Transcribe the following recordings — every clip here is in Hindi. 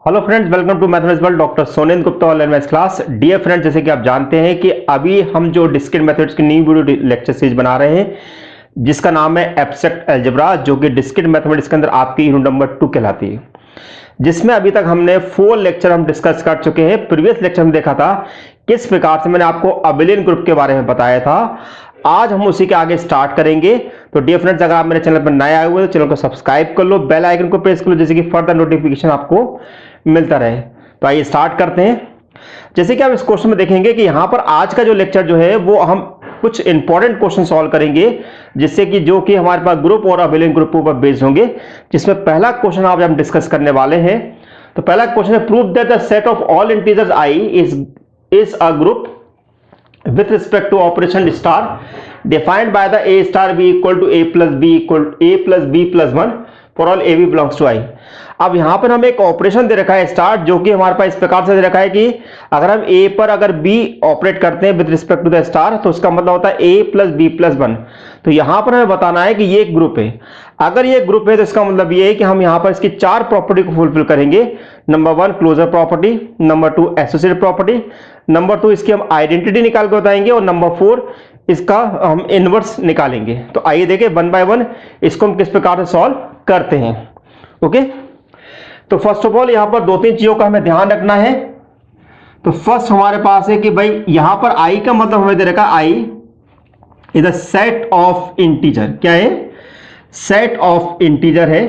Hello friends, welcome to mathematics world. Doctor Sonendra Gupta online maths class. Dear friends, जैसे कि आप जानते हैं कि अभी हम जो डिस्क्रीट मेथड्स की न्यू वीडियो लेक्चर सीरीज बना रहे हैं जिसका नाम है एब्स्ट्रैक्ट अलजेब्रा, जो कि डिस्क्रीट मैथमेटिक्स के अंदर आपकी यूनिट नंबर 2 कहलाती है, जिसमें अभी तक हमने 4 लेक्चर हम डिस्कस कर चुके हैं। प्रीवियस लेक्चर में देखा था किस प्रकार से मैंने आपको अबेलियन ग्रुप के बारे में बताया था। आज हम उसी के आगे स्टार्ट करेंगे। तो डियर फ्रेंड्स, अगर आप मेरे चैनल पर नए आए हुए हैं तो चैनल को सब्सक्राइब कर लो, बेल आइकन को प्रेस कर लो, जैसे कि फर्दर नोटिफिकेशन आपको मिलता रहे। तो आइए स्टार्ट करते हैं। जैसे कि आप इस क्वेश्चन में देखेंगे कि यहां पर आज का जो लेक्चर जो है वो हम कुछ इंपॉर्टेंट क्वेश्चन सॉल्व करेंगे, जिससे कि जो कि हमारे पास ग्रुप और अबेलियन ग्रुप पर बेस्ड होंगे। जिसमें पहला क्वेश्चन आज हम डिस्कस करने वाले हैं। तो पहला क्वेश्चन है, prove that the set of all integers i is a group with respect to operation star defined by the a star b equal to a plus b plus 1 for all ab belongs to i। अब यहां पर हमें एक ऑपरेशन दे रखा है स्टार, जो कि हमारे पास इस प्रकार से दे रखा है कि अगर हम a पर अगर b ऑपरेट करते हैं with respect to the star, तो उसका मतलब होता है a प्लस बी प्लस 1। तो यहां पर हमें बताना है कि ये एक ग्रुप है। अगर ये ग्रुप है तो इसका मतलब ये है कि हम यहां पर इसकी 4 प्रॉपर्टी को फुलफिल करेंगे। Number 1 closure property, number 2 associated property, number 2 इसकी हम आइडेंटिटी निकाल के बताएंगे, और नंबर 4 इसका हम इनवर्स निकालेंगे। तो आइए देखें वन बाय वन इसको हम किस प्रकार से सॉल्व करते हैं। ओके, तो फर्स्ट ऑफ ऑल यहां पर 2-3 चीजों का हमें ध्यान रखना है। तो फर्स्ट हमारे पास है कि भाई यहां पर i का मतलब हमें दे रखा है i is a set of integer. क्या है? सेट ऑफ इंटीजर है।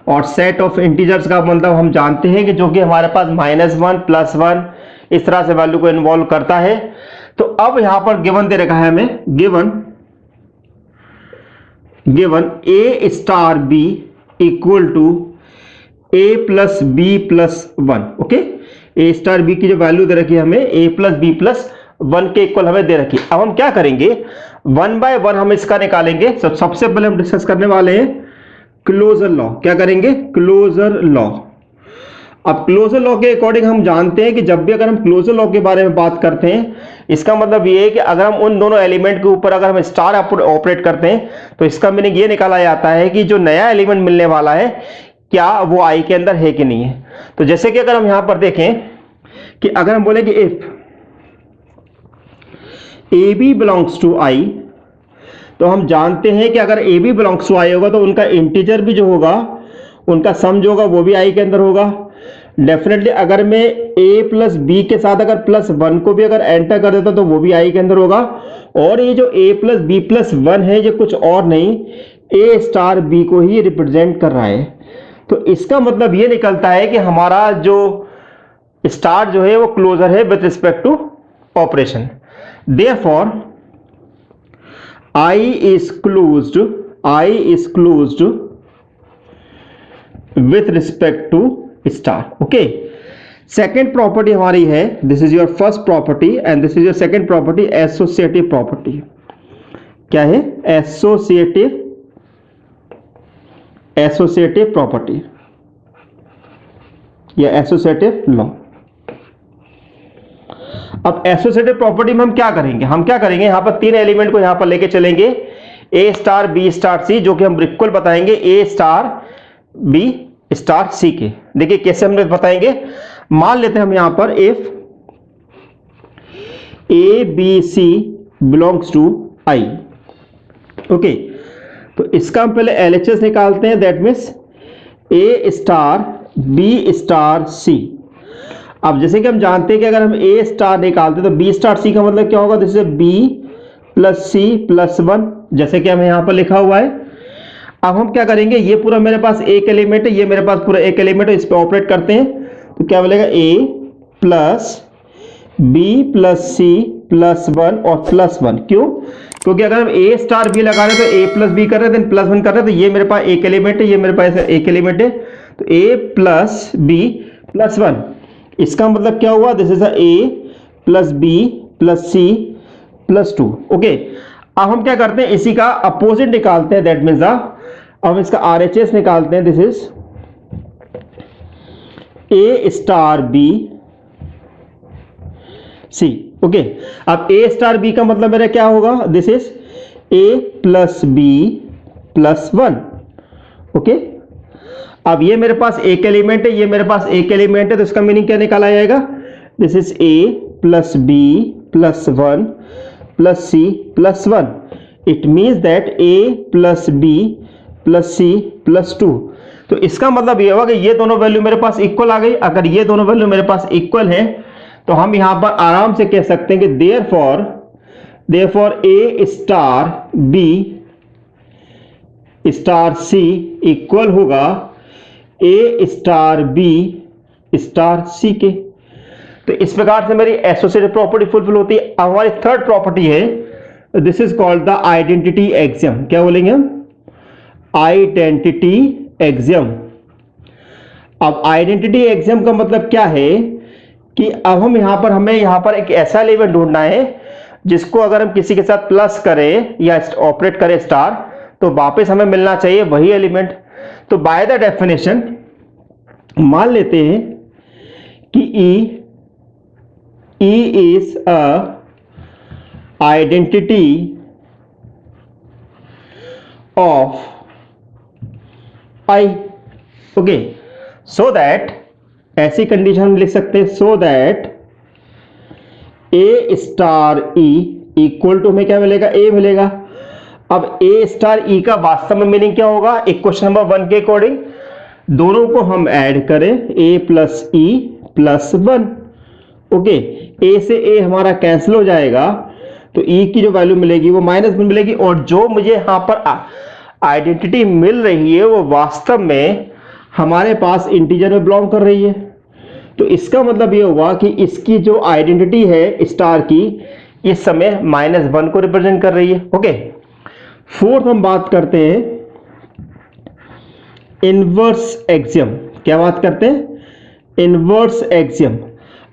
और सेट ऑफ इंटीजर्स का मतलब हम जानते हैं कि जो कि हमारे पास -1 +1 इस तरह से वैल्यू को इन्वॉल्व करता है। तो अब यहां पर गिवन दे रखा है हमें, given a star b equal to a plus B plus 1। Okay, a star b की जो वैल्यू दे रखी है हमें a प्लस बी प्लस 1 के इक्वल हमें दे रखी है। अब हम क्या करेंगे, वन बाय वन हम इसका निकालेंगे। सबसे पहले हम डिस्कस करने वाले हैं क्लोजर लॉ। क्या करेंगे? Closure law. अब क्लोजर लॉ के अकॉर्डिंग हम जानते हैं कि जब भी अगर हम क्लोजर लॉ के बारे में बात करते हैं, इसका मतलब ये है कि अगर हम उन दोनों एलिमेंट के ऊपर अगर हम स्टार ऑपरेट करते हैं, तो इसका मीनिंग ये निकाला जाता है कि जो नया एलिमेंट मिलने वाला है क्या वो i के अंदर है कि नहीं है। तो जैसे कि अगर हम यहां पर देखें कि अगर हम बोले कि if ab belongs to i, तो हम जानते हैं कि अगर ab बिलोंग्स टू i होगा तो उनका इंटीजर भी जो होगा, उनका सम जो होगा वो भी i के अंदर होगा। डेफिनेटली अगर मैं a प्लस बी के साथ अगर +1 को भी अगर एंटर कर देता तो वो भी i के अंदर होगा। और ये जो a प्लस बी प्लस 1 है ये कुछ और नहीं, a स्टार b को ही रिप्रेजेंट कर रहा है। तो इसका मतलब ये निकलता है कि हमारा जो स्टार जो है वो क्लोजर है with respect to operation. Therefore i is closed with respect to star. Okay, second property हमारी है, this is your first property and this is your second property, associative property. क्या है? एसोसिएटिव प्रॉपर्टी या एसोसिएटिव लॉ। अब एसोसिएटिव प्रॉपर्टी में हम क्या करेंगे, यहां पर 3 एलिमेंट को यहां पर लेके चलेंगे, a star b star c, जो कि हम इक्वल बताएंगे a star b star c के। देखिए कैसे हम बताएंगे। मान लेते हैं हम यहां पर if a b c belongs to i। Okay, तो इसका हम पहले LHS निकालते हैं, that means a star b star c। अब जैसे कि हम जानते हैं कि अगर हम a स्टार निकालते हैं तो b स्टार c का मतलब क्या होगा, this is b plus c plus 1, जैसे कि हमें यहां पर लिखा हुआ है। अब हम क्या करेंगे, ये पूरा मेरे पास एक एलिमेंट है, ये मेरे पास पूरा एक एलिमेंट है, इस पर ऑपरेट करते हैं तो क्या बोलेगा, a plus b plus c plus 1 और प्लस 1। क्यों? क्योंकि अगर हम a स्टार b लगा रहे हैं तो a प्लस b कर रहे हैं, देन प्लस 1 कर रहे हैं, तो ये मेरे पास एक एलिमेंट है, ये मेरे पास एक एलिमेंट है, तो a प्लस b प्लस 1। इसका मतलब क्या हुआ, this is a plus b plus c plus 2। Okay, अब हम क्या करते हैं, इसी का अपोजिट निकालते हैं, दैट मीन्स अब इसका RHS निकालते हैं, this is a star b c। Okay, अब a स्टार b का मतलब मेरा क्या होगा, this is a plus b plus 1। Okay, अब ये मेरे पास एक एलिमेंट है, ये मेरे पास एक एलिमेंट है, तो इसका मीनिंग क्या निकाला जाएगा? This is a plus B plus 1 plus C plus 1. It means that a plus B plus C plus 2. तो इसका मतलब ये होगा कि ये दोनों वैल्यू मेरे पास इक्वल आ गई. अगर ये दोनों वैल्यू मेरे पास इक्वल है तो हम यहां पर आराम से कह सकते हैं कि therefore a star b star C equal होगा a star b star C के. तो इस प्रकार से मेरी एसोसिएटेड प्रॉपर्टी फुलफिल होती है. अब हमारी थर्ड प्रॉपर्टी है, this is called the identity axiom. क्या बोलेंगे हम? Identity axiom. अब आइडेंटिटी एक्सियम का मतलब क्या है कि अब हमें यहां पर एक ऐसा एलिमेंट ढूंढना है जिसको अगर हम किसी के साथ प्लस करें या ऑपरेट करें स्टार, तो वापस हमें मिलना चाहिए वही एलिमेंट. तो बाय द डेफिनेशन मान लेते हैं कि E is a identity of I. Okay, so that ऐसी कंडीशन हम लिख सकते हैं, so that A star E equal to हमें क्या मिलेगा? A मिलेगा. अब A स्टार E का वास्तव में मीनिंग क्या होगा? इक्वेशन नंबर 1 के अकॉर्डिंग दोनों को हम ऐड करें, A plus E plus 1. Okay, A से ए हमारा कैंसिल हो जाएगा, तो ई की जो वैल्यू मिलेगी वो -1 मिलेगी. और जो मुझे यहां पर आइडेंटिटी मिल रही है वो वास्तव में हमारे पास इंटीजर में बिलोंग कर रही है. तो इसका मतलब ये हुआ कि इसकी जो आइडेंटिटी है स्टार की इस समय -1 को रिप्रेजेंट कर रही है. ओके, फोर्थ हम बात करते हैं इनवर्स एक्सियम. क्या बात करते हैं? Inverse axiom.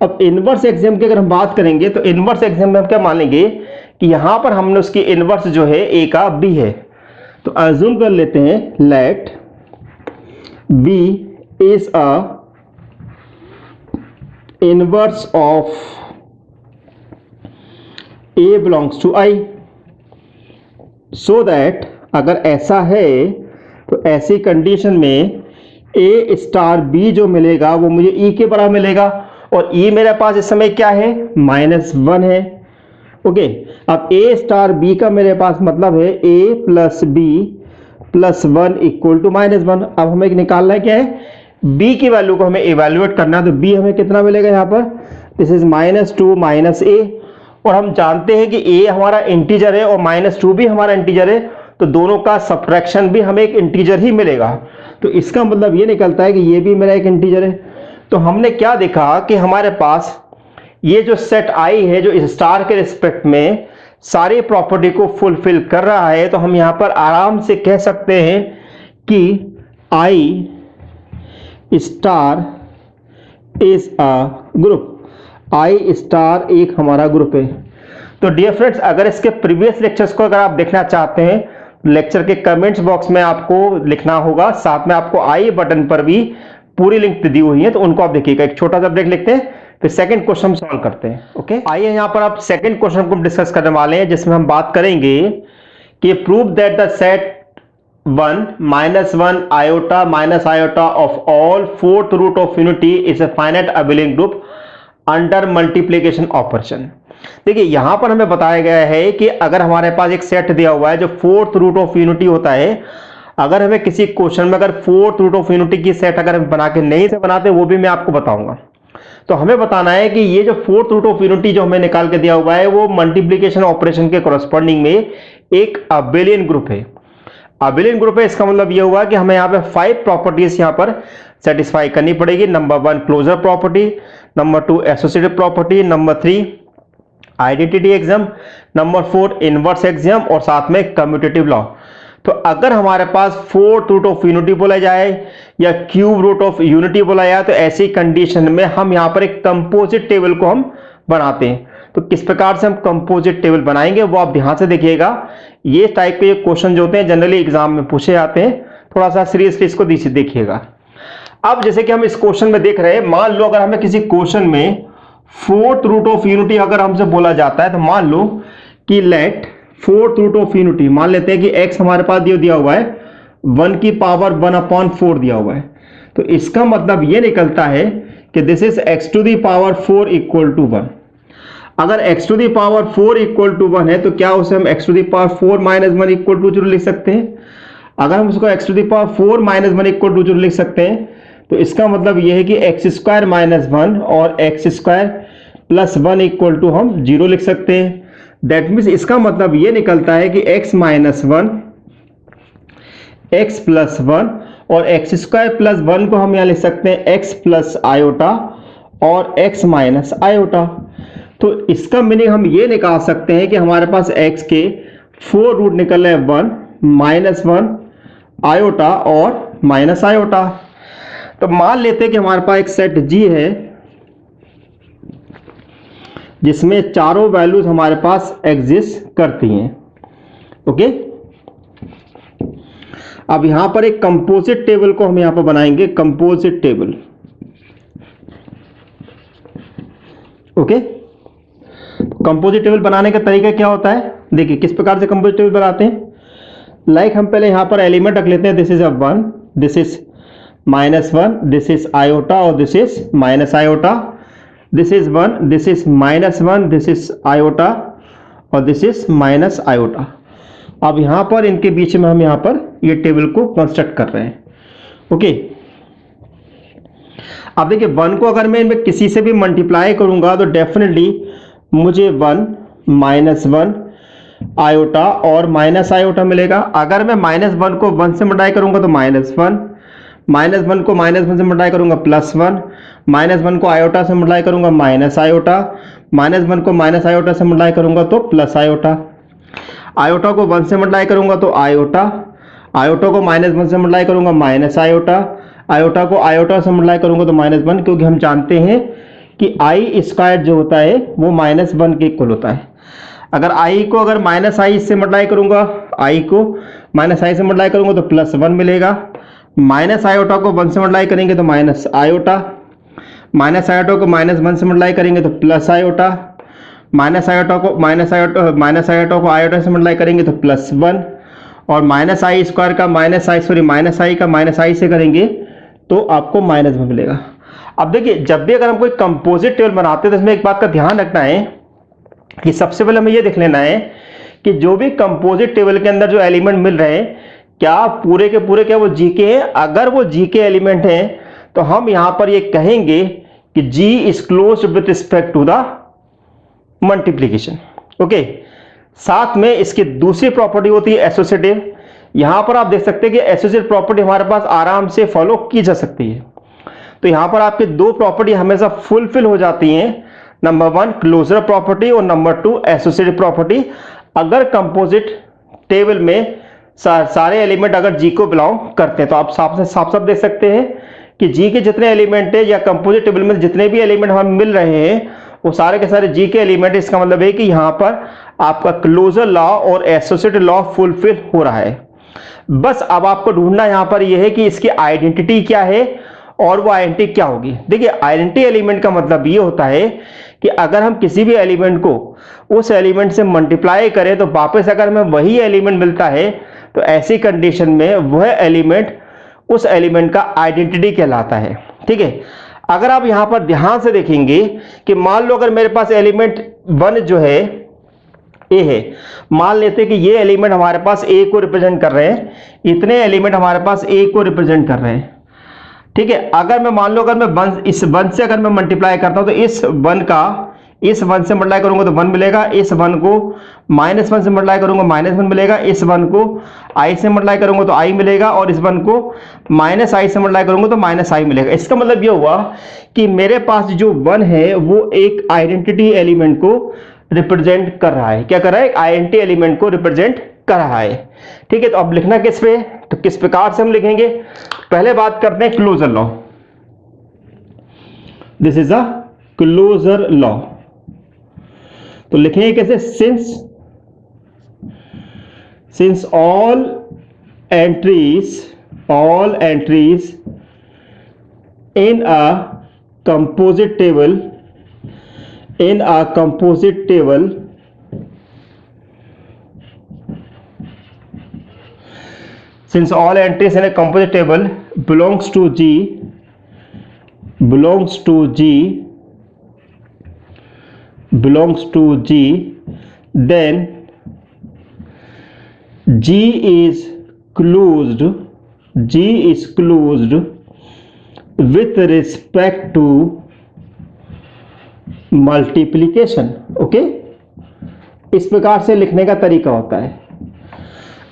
अब इनवर्स एक्सियम की अगर हम बात करेंगे तो इनवर्स एक्सियम में हम क्या मान लेंगे कि यहां पर हमने उसकी इनवर्स जो है ए का बी है. तो अज्यूम कर लेते हैं let B is a inverse of A belongs to I. So that अगर ऐसा है तो ऐसी कंडीशन में ए स्टार बी जो मिलेगा वो मुझे ई के बराबर मिलेगा. और ई मेरे पास इस समय क्या है? -1 है. ओके, अब ए स्टार बी का मेरे पास मतलब है A plus B plus 1 equal to -1. अब हमें निकालना है क्या है? बी की वैल्यू को हमें इवेल्युएट करना है. तो बी हमें कितना मिलेगा यहाँ पर? दिस इज -2 माइनस ए. और हम जानते हैं कि ए हमारा इंटीजर है और -2 भी हमारा इंटीजर है, तो दोनों का सब्ट्रैक्शन भी हमें एक इंटीजर ही मिलेगा. तो इसका मतलब ये निकलता है कि ये भी मेरा एक इंटीजर है. तो हमने क्या देखा कि हमारे पास ये जो सेट आई है जो इस स्टार के रिस्पेक्ट में सारी प्रॉपर्टी को फुलफिल कर रहा है, तो हम यहां पर आराम से कह सकते हैं कि I star is a group. I star एक हमारा ग्रुप है. तो डियर फ्रेंड्स, अगर इसके प्रीवियस लेक्चर्स को अगर आप देखना चाहते हैं, लेक्चर के कमेंट्स बॉक्स में आपको लिखना होगा, साथ में आपको आई बटन पर भी पूरी लिंक दी हुई है, तो उनको आप देखिएगा. एक छोटा सा ब्रेक लेते हैं, फिर सेकंड क्वेश्चन सॉल्व करते हैं. ओके, आइए यहां पर आप सेकंड क्वेश्चन को डिस्कस करने वाले हैं, जिसमें हम बात करेंगे कि prove that the set 1 -1 iota minus iota of all fourth root of unity is a finite abelian group under multiplication operation. देखिए यहां पर हमें बताया गया है कि अगर हमारे पास एक सेट दिया हुआ है जो फोर्थ रूट ऑफ यूनिटी होता है, अगर हमें किसी क्वेश्चन में अगर फोर्थ रूट ऑफ यूनिटी की सेट अगर हम बना के नहीं से बनाते, वो भी मैं आपको बताऊंगा. तो हमें बताना है कि ये जो फोर्थ रूट ऑफ यूनिटी जो हमें निकाल के दिया हुआ है वो मल्टीप्लिकेशन ऑपरेशन के कॉरस्पॉन्डिंग में एक अबेलियन ग्रुप है. अबेलियन ग्रुप है, इसका मतलब ये हुआ कि हमें यहाँ पे 5 प्रॉपर्टीज यहाँ पर सेटिस्फाई करनी पड़ेगी. Number 1 closure property, number 2 associative property, number 3 identity axiom, number 4 inverse axiom और साथ में कम्यूटेटिव लॉ. तो अगर हमारे पास फोर्थ रूट ऑफ यूनिटी बोला जाए या क्यूब रूट ऑफ यूनिटी बोला जाए, तो ऐसी कंडीशन में हम यहां पर एक कंपोजिट टेबल को हम बनाते हैं. तो किस प्रकार से हम कंपोजिट टेबल बनाएंगे वो आप ध्यान से देखिएगा. ये टाइप के क्वेश्चन जो होते हैं जनरली एग्जाम में पूछे जाते हैं, थोड़ा सा सीरियसली इसको देखिएगा. अब जैसे कि हम इस क्वेश्चन में देख रहे हैं, मान लो अगर हमें किसी क्वेश्चन में फोर्थ रूट ऑफ यूनिटी अगर हमसे बोला जाता है, तो मान लो कि let fourth root of unity मान लेते हैं कि x हमारे पास दिया हुआ है 1 की पावर 1/4 दिया हुआ है. तो इसका मतलब ये निकलता है कि this is x to the power 4 equal to 1। अगर x to the power 4 equal to 1 है तो क्या उसे हम x to the power 4 minus 1 equal to 0 लिख सकते हैं? अगर हम उसको x to the power 4 minus 1 equal to 0 लिख सकते हैं तो इसका मतलब यह है कि एक्स स्क्वायर माइनस 1 और x square plus 1 equal to हम 0 लिख सकते हैं। दैट मीन्स इसका मतलब ये निकलता है कि x माइनस 1, x प्लस 1 और एक्स स्क्वायर प्लस 1 को हम यहाँ लिख सकते हैं x प्लस आयोटा और x माइनस आयोटा। तो इसका मीनिंग हम ये निकाल सकते हैं कि हमारे पास x के 4 रूट निकल रहे हैं 1 माइनस 1 आयोटा और माइनस आयोटा। तो मान लेते हैं कि हमारे पास एक सेट G है जिसमें चारों वैल्यूज हमारे पास एग्जिस्ट करती हैं। ओके, अब यहां पर एक कंपोजिट टेबल को हम यहां पर बनाएंगे, composite table. Okay, composite table बनाने का तरीका क्या होता है? देखिए किस प्रकार से कंपोजिट टेबल बनाते हैं। लाइक हम पहले यहां पर एलिमेंट रख लेते हैं, this is a 1, this is minus 1, this is iota और this is minus iota, this is 1, this is minus 1, this is iota और दिस इज माइनस आयोटा। अब यहां पर इनके बीच में हम यहां पर ये टेबल को कंस्ट्रक्ट कर रहे हैं। ओके, अब देखिए 1 को अगर मैं इनमें किसी से भी मल्टीप्लाई करूंगा तो डेफिनेटली मुझे 1 माइनस 1 आयोटा और माइनस आयोटा मिलेगा। अगर मैं माइनस 1 को 1 से मल्टीप्लाई करूंगा तो माइनस 1, माइनस 1 को माइनस 1 से मल्टीप्लाई करूंगा प्लस 1, माइनस 1 को आयोटा से मल्टीप्लाई करूंगा माइनस आयोटा, माइनस 1 को माइनस आयोटा से मल्टीप्लाई करूंगा तो प्लस आयोटा, आयोटा को 1 से मल्टीप्लाई करूंगा तो आयोटा, आयोटा को माइनस 1 से मल्टीप्लाई करूंगा माइनस आयोटा, आयोटा को आयोटा से मल्टीप्लाई करूंगा तो माइनस 1, क्योंकि हम जानते हैं कि आई स्क्वायर जो होता है वो माइनस 1 के इक्वल होता है। अगर आई को अगर माइनस आई से मल्टीप्लाई करूंगा, आई को माइनस आई से मल्टीप्लाई करूंगा तो प्लस 1 मिलेगा, माइनस आयोटा को 1 से मल्टीप्लाई करेंगे तो माइनस आयोटा, माइनस आयोटा को माइनस 1 से मल्टीप्लाई करेंगे तो प्लस आयोटा, माइनस आयोटा को आयोटा से मल्टीप्लाई करेंगे तो प्लस 1 और माइनस आई स्क्वायर का माइनस आई से करेंगे तो आपको माइनस 1 मिलेगा। अब देखिए जब भी अगर हम कोई कंपोजिट टेबल बनाते हैं तो इसमें एक बात का ध्यान रखना है कि सबसे पहले हमें यह देख लेना है कि जो भी कंपोजिट टेबल के अंदर जो एलिमेंट मिल रहे हैं क्या पूरे के पूरे क्या वो जी के हैं। अगर वो जी के एलिमेंट हैं तो हम यहां पर ये कहेंगे कि G is close with respect to the multiplication. Okay, साथ में इसकी दूसरी प्रॉपर्टी होती है एसोसिएटिव। यहां पर आप देख सकते हैं कि एसोसिएटिव प्रॉपर्टी हमारे पास आराम से फॉलो की जा सकती है। तो यहां पर आपकी दो प्रॉपर्टी हमेशा फुलफिल हो जाती हैं, नंबर 1 क्लोजर प्रॉपर्टी और नंबर 2 एसोसिएटिव प्रॉपर्टी। अगर कंपोजिट टेबल में सारे एलिमेंट अगर जी को बिलोंग करते हैं तो आप साफ देख सकते हैं कि जी के जितने एलिमेंट है या कंपोजिट टेबल में जितने भी एलिमेंट हमें मिल रहे हैं वो सारे के सारे जी के एलिमेंट। इसका मतलब है कि यहां पर आपका क्लोजर लॉ और एसोसिएटिव लॉ फुलफिल हो रहा है। बस अब आपको ढूंढना यहां पर यह है कि इसकी आइडेंटिटी क्या है और वो आइडेंटिटी क्या होगी। देखिए आइडेंटिटी एलिमेंट का मतलब ये होता है कि अगर हम किसी भी एलिमेंट को उस एलिमेंट से मल्टीप्लाई करें तो वापस अगर हमें वही एलिमेंट मिलता है तो ऐसी कंडीशन में वह एलिमेंट उस एलिमेंट का आइडेंटिटी कहलाता है। ठीक है, अगर आप यहां पर ध्यान से देखेंगे कि मान लो अगर मेरे पास एलिमेंट 1 जो है ए है, मान लेते हैं कि ये एलिमेंट हमारे पास ए को रिप्रेजेंट कर रहे हैं, इतने एलिमेंट हमारे पास ए को रिप्रेजेंट कर रहे हैं। ठीक है, अगर मैं मान लो अगर मैं इस 1 से अगर मैं मल्टीप्लाई करता हूं तो इस 1 का इस 1 से मल्टीप्लाई करूंगा तो 1 मिलेगा, इस 1 को माइनस 1 से मल्टीप्लाई करूंगा माइनस 1 मिलेगा, इस 1 को i से मल्टीप्लाई करूंगा तो i मिलेगा और इस 1 को माइनस i से मल्टीप्लाई करूंगा तो माइनस i मिलेगा। इसका मतलब यह हुआ कि मेरे पास जो 1 है वो एक आइडेंटिटी एलिमेंट को रिप्रेजेंट कर रहा है। क्या कर रहा है? आइडेंटिटी एलिमेंट को रिप्रेजेंट कर रहा है। ठीक है, तो अब लिखना किस पे, तो किस प्रकार से हम लिखेंगे। पहले बात करते हैं closure law. This is a closure law. तो लिखेंगे कैसे, since all entries in a composite table since all entries in a composite table belongs to G, belongs to G, then G is closed with respect to multiplication. Okay, इस प्रकार से लिखने का तरीका होता है।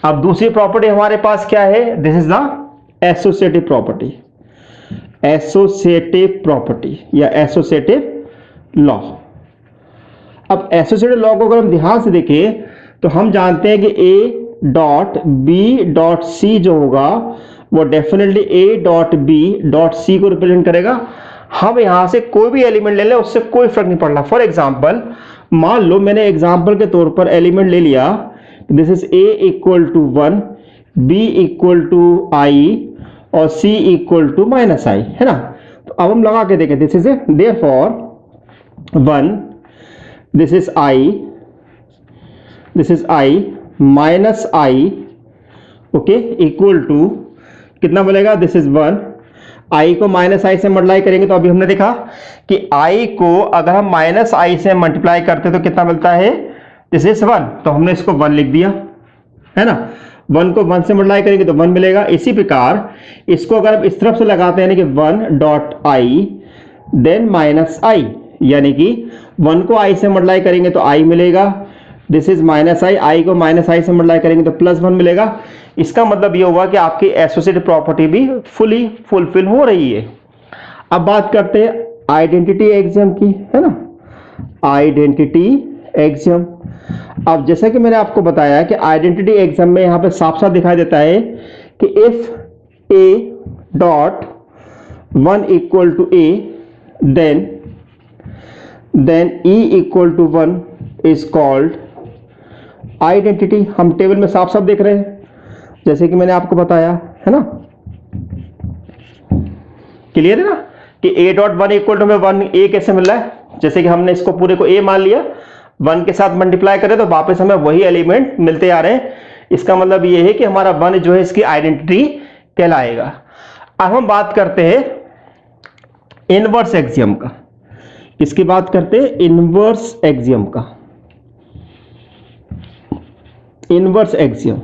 अब दूसरी प्रॉपर्टी हमारे पास क्या है? This is the associative property या एसोसिएटिव लॉ। अब एसोसिएटिव लॉ को अगर हम ध्यान से देखें तो हम जानते हैं कि A dot B dot C जो होगा वो definitely A dot B dot C को रिप्रेजेंट करेगा। हम यहां से कोई भी एलिमेंट ले लें, उससे कोई फर्क नहीं पड़ना। फॉर एग्जाम्पल, मान लो मैंने एग्जाम्पल के तौर पर एलिमेंट ले लिया, this is A equal to 1, B equal to I और C equal to minus I, है ना। तो अब हम लगा के देखें, this is A therefore 1, this is I minus I, okay, equal to कितना बनेगा? This is 1। I को माइनस I से मल्टीप्लाई करेंगे तो अभी हमने देखा कि I को अगर हम माइनस I से मल्टीप्लाई करते तो कितना मिलता है? This is 1। तो हमने इसको 1 लिख दिया, है ना। 1 को 1 से मल्टीप्लाई करेंगे तो 1 मिलेगा। इसी प्रकार इसको अगर हम इस तरफ से लगाते हैं, यानी कि 1 dot I then minus I, यानी कि 1 को I से मल्टीप्लाई करेंगे तो I मिलेगा, दिस इज माइनस I को माइनस I से मल्टीप्लाई करेंगे तो प्लस 1 मिलेगा। इसका मतलब ये हुआ कि आपकी एसोसिएटिव प्रॉपर्टी भी फुली फुलफिल हो रही है। अब बात करते हैं आइडेंटिटी एक्सियम की, है ना, आइडेंटिटी एक्सियम। अब जैसा कि मैंने आपको बताया कि आइडेंटिटी एक्सियम में यहां पे साफ साफ दिखाई देता है कि if A dot 1 equal to A then E equal to 1 is called identity. हम टेबल में साफ साफ देख रहे हैं, जैसे कि मैंने आपको बताया, है ना। क्लियर है ना कि A डॉट 1 इक्वल टू में 1 A कैसे मिल रहा है? जैसे कि हमने इसको पूरे को A मान लिया, 1 के साथ मल्टीप्लाई करें तो वापस हमें वही एलिमेंट मिलते आ रहे हैं। इसका मतलब ये है कि हमारा 1 जो है इसकी आइडेंटिटी कहलाएगा। अब हम बात करते हैं इनवर्स एक्सियम का। किसकी बात करते हैं? इनवर्स एक्सियम का। Inverse axiom.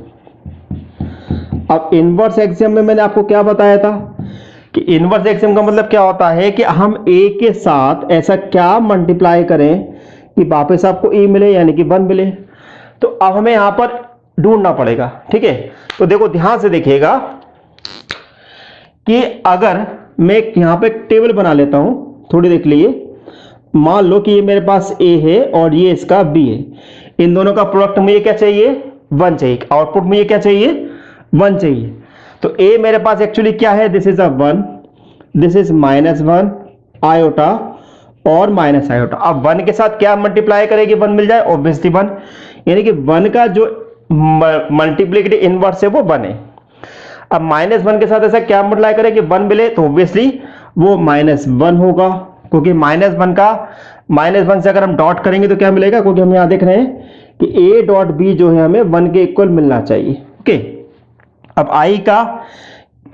अब इनवर्स एक्सियम में मैंने आपको क्या बताया था कि इनवर्स एक्सियम का मतलब क्या होता है कि हम A के साथ ऐसा क्या मल्टीप्लाई करें कि वापस आपको E मिले, यानी कि 1 मिले। तो अब हमें यहां पर ढूंढना पड़ेगा, ठीक है। तो देखो, ध्यान से देखिएगा कि अगर मैं यहां पे टेबल बना लेता हूं, थोड़ी देख लीजिए। मान लो कि ये मेरे पास A है और ये इसका B है। इन दोनों का प्रोडक्ट मुझे क्या चाहिए? 1 चाहिए। आउटपुट मुझे क्या चाहिए? 1 चाहिए। तो A मेरे पास एक्चुअली क्या है? This is a 1, this is minus 1 iota और माइनस आयोटा। अब 1 के साथ क्या मल्टीप्लाई करेगी 1 मिल जाए? ऑब्वियसली 1, यानी कि 1 का जो मल्टीप्लिकेटिव इनवर्स है वो 1 है। अब माइनस 1 के साथ ऐसा क्या मल्टीप्लाई करें कि 1 मिले? तो ऑब्वियसली वो माइनस 1 होगा, क्योंकि माइनस 1 से अगर हम डॉट करेंगे तो क्या मिलेगा? क्योंकि हम यहां देख रहे हैं कि A डॉट B जो है हमें 1 के इक्वल मिलना चाहिए। ओके, अब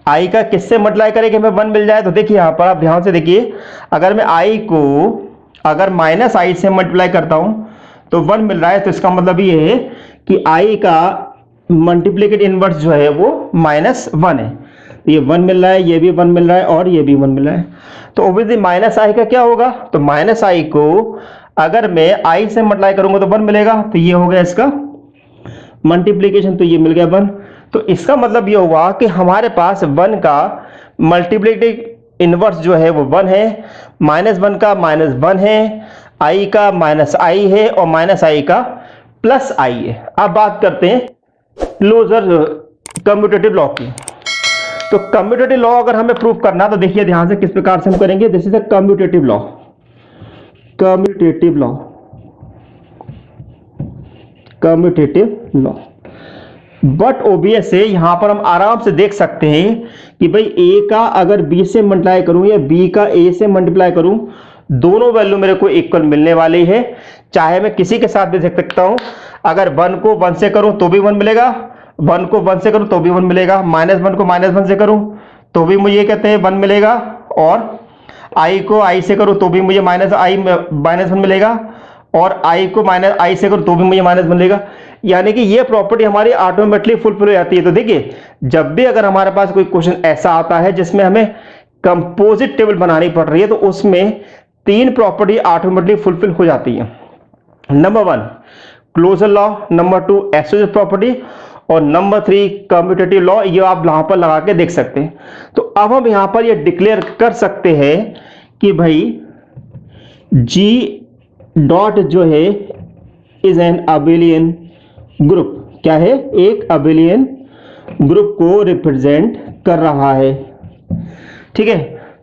I का किससे मल्टीप्लाई करें कि हमें 1 मिल जाए? तो देखिए यहां पर आप ध्यान से देखिए, अगर मैं I को अगर माइनस I से मल्टीप्लाई करता हूं तो 1 मिल रहा है। तो इसका मतलब ये है कि I का मल्टीप्लिकेटिव इनवर्स जो है वो माइनस 1 है। ये 1 मिल रहा है, ये भी 1 मिल रहा है और ये भी 1 मिल रहा है। तो ऑब्वियसली माइनस I का क्या होगा? तो माइनस I को अगर मैं I से मल्टीप्लाई करूंगा तो 1 मिलेगा। तो ये हो गया इसका मल्टीप्लिकेशन, तो ये मिल गया 1। तो इसका मतलब ये हुआ कि हमारे पास 1 का मल्टीप्लिकेटिव इनवर्स जो है वो 1 है, माइनस 1 का माइनस 1 है, I का माइनस I है और माइनस I का प्लस I है। अब बात करते हैं क्लोजर कम्यूटेटिव लॉ की। तो कम्यूटेटिव लॉ अगर हमें प्रूव करना तो देखिए ध्यान से किस प्रकार से हम करेंगे। This is a commutative law, commutative law, commutative law. But obvious है, यहां पर हम आराम से देख सकते हैं कि भाई A का अगर B से मल्टीप्लाई करूं या B का A से मल्टीप्लाई करूं, दोनों वैल्यू मेरे को इक्वल मिलने वाली है। चाहे मैं किसी के साथ भी देख सकता हूं, अगर 1 को 1 से करूं तो भी 1 मिलेगा, 1 को 1 से करूं तो भी 1 मिलेगा, माइनस 1 को माइनस 1 से करूं तो भी मुझे ये कहते हैं 1 मिलेगा, और आई को आई से करो तो भी मुझे -1 मिलेगा, और आई को -i से करो तो भी मुझे -1 मिलेगा। यानी कि ये प्रॉपर्टी हमारी ऑटोमेटिकली फुलफिल हो जाती है। तो देखिए, जब भी अगर हमारे पास कोई क्वेश्चन ऐसा आता है जिसमें हमें कंपोजिट टेबल बनानी पड़ रही है, तो उसमें 3 प्रॉपर्टी ऑटोमेटिकली फुलफिल हो जाती है। Number 1 closure law, number 2 associative property, और नंबर 3 कम्यूटेटिव लॉ। ये आप यहां पर लगा के देख सकते हैं। तो अब हम यहां पर ये डिक्लेयर कर सकते हैं कि भाई G डॉट जो है इज एन अबेलियन ग्रुप। क्या है? एक अबेलियन ग्रुप को रिप्रेजेंट कर रहा है। ठीक है।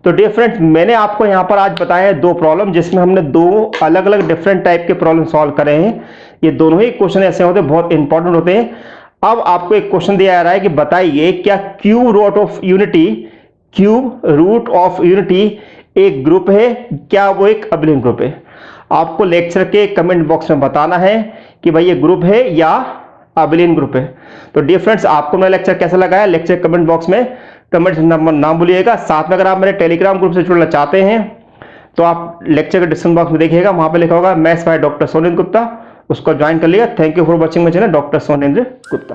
तो डियर फ्रेंड्स, मैंने आपको यहां पर आज बताया है 2 प्रॉब्लम, जिसमें हमने 2 अलग अलग डिफरेंट टाइप के प्रॉब्लम सॉल्व करे हैं। ये दोनों ही क्वेश्चन ऐसे होते हैं, बहुत इंपॉर्टेंट होते हैं। अब आपको एक क्वेश्चन दिया जा रहा है कि बताइए क्या क्यूब रूट ऑफ यूनिटी एक ग्रुप है, क्या वो एक अबेलियन ग्रुप है? आपको लेक्चर के कमेंट बॉक्स में बताना है कि भाई ये ग्रुप है या अबेलियन ग्रुप है। तो डियर फ्रेंड्स, आपको मेरा लेक्चर कैसा लगा है, लेक्चर कमेंट बॉक्स में कमेंट ना भूलिएगा। साथ में अगर आप मेरे टेलीग्राम ग्रुप से जुड़ना चाहते हैं तो आप लेक्चर के डिस्क्रिप्शन बॉक्स में देखिएगा, वहां पे लिखा होगा maths by doctor Sonendra Gupta, उसको ज्वाइन कर लिएगा। Thank you for watching my channel doctor Sonendra Gupta.